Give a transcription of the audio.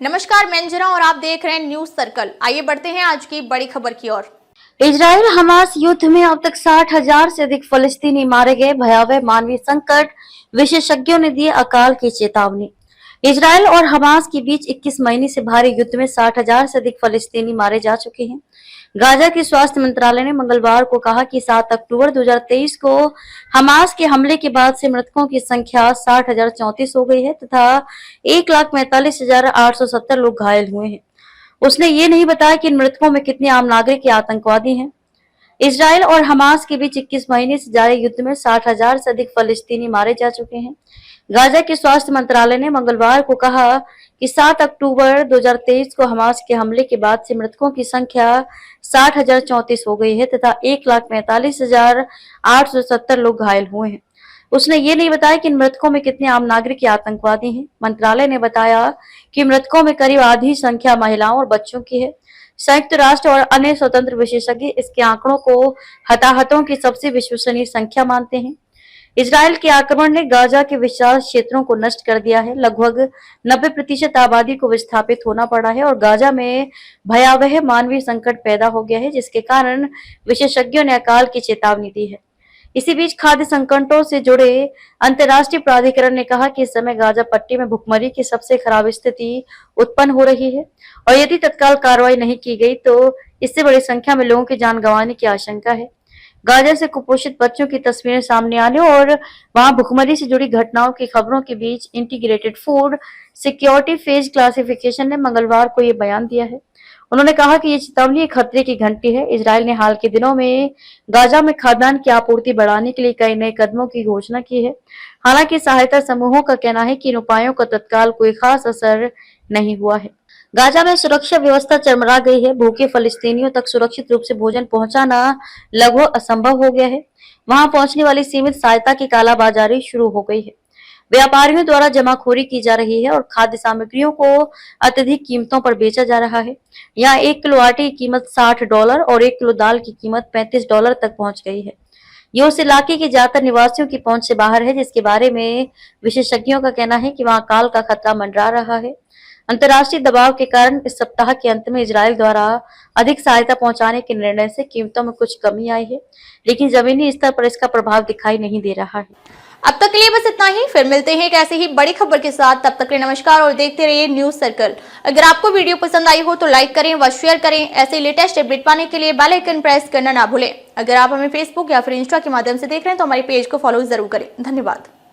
नमस्कार, मैं अंजना और आप देख रहे हैं न्यूज सर्कल। आइए बढ़ते हैं आज की बड़ी खबर की ओर। इजराइल हमास युद्ध में अब तक 60,000 से अधिक फलस्तीनी मारे गए, भयावह मानवीय संकट, विशेषज्ञों ने दी अकाल की चेतावनी। इजराइल और हमास के बीच 21 महीने से भारी युद्ध में 60,000 से अधिक फलस्तीनी मारे जा चुके हैं। गाजा के स्वास्थ्य मंत्रालय ने मंगलवार को कहा कि 7 अक्टूबर 2023 को हमास के हमले के बाद से मृतकों की संख्या 60,034 हो गई है तथा 1,45,870 लोग घायल हुए हैं। उसने ये नहीं बताया कि इन मृतकों में कितने आम नागरिक या आतंकवादी हैं। इजराइल और हमास के बीच 21 महीने से जारी युद्ध में 60,000 से अधिक फलस्तीनी मारे जा चुके हैं। गाजा के स्वास्थ्य मंत्रालय ने मंगलवार को कहा कि 7 अक्टूबर 2023 को हमास के हमले के बाद से मृतकों की संख्या 60,034 हो गई है तथा 1,45,870 लोग घायल हुए हैं। उसने ये नहीं बताया कि इन मृतकों में कितने आम नागरिक या आतंकवादी हैं। मंत्रालय ने बताया कि मृतकों में करीब आधी संख्या महिलाओं और बच्चों की है। संयुक्त राष्ट्र और अन्य स्वतंत्र विशेषज्ञ इसके आंकड़ों को हताहतों की सबसे विश्वसनीय संख्या मानते हैं। इजराइल के आक्रमण ने गाजा के विशाल क्षेत्रों को नष्ट कर दिया है। लगभग 90% आबादी को विस्थापित होना पड़ा है और गाजा में भयावह मानवीय संकट पैदा हो गया है, जिसके कारण विशेषज्ञों ने अकाल की चेतावनी दी है। इसी बीच खाद्य संकटों से जुड़े अंतर्राष्ट्रीय प्राधिकरण ने कहा कि इस समय गाजा पट्टी में भुखमरी की सबसे खराब स्थिति उत्पन्न हो रही है और यदि तत्काल कार्रवाई नहीं की गई तो इससे बड़ी संख्या में लोगों की जान गंवाने की आशंका है। गाजा से कुपोषित बच्चों की तस्वीरें सामने आने और वहां भुखमरी से जुड़ी घटनाओं की खबरों के बीच integrated food security phase classification ने मंगलवार को ये बयान दिया है। उन्होंने कहा कि ये चेतावनी एक खतरे की घंटी है। इजराइल ने हाल के दिनों में गाजा में खाद्यान्न की आपूर्ति बढ़ाने के लिए कई नए कदमों की घोषणा की है। हालांकि सहायता समूहों का कहना है कि इन उपायों का तत्काल कोई खास असर नहीं हुआ है। गाजा में सुरक्षा व्यवस्था चरमरा गई है। भूखे फलस्तीनियों तक सुरक्षित रूप से भोजन पहुंचाना लगभग असंभव हो गया है। वहां पहुंचने वाली सीमित सहायता की कालाबाजारी शुरू हो गई है। व्यापारियों द्वारा जमाखोरी की जा रही है और खाद्य सामग्रियों को अत्यधिक कीमतों पर बेचा जा रहा है। यहाँ 1 किलो आटे की कीमत $60 और 1 किलो दाल की कीमत $35 तक पहुंच गई है। ये उस इलाके के ज्यादातर निवासियों की पहुंच से बाहर है, जिसके बारे में विशेषज्ञों का कहना है कि वहां अकाल का खतरा मंडरा रहा है। अंतर्राष्ट्रीय दबाव के कारण इस सप्ताह के अंत में इजराइल द्वारा अधिक सहायता पहुंचाने के निर्णय से कीमतों में कुछ कमी आई है, लेकिन जमीनी स्तर पर इसका प्रभाव दिखाई नहीं दे रहा है। अब तक के लिए बस इतना ही। फिर मिलते हैं एक ऐसी ही बड़ी खबर के साथ। तब तक के लिए नमस्कार और देखते रहिए न्यूज सर्कल। अगर आपको वीडियो पसंद आई हो तो लाइक करें व शेयर करें। ऐसे लेटेस्ट अपडेट पाने के लिए बेल आइकन प्रेस करना ना भूलें। अगर आप हमें फेसबुक या फिर इंस्टा के माध्यम से देख रहे हैं तो हमारे पेज को फॉलो जरूर करें। धन्यवाद।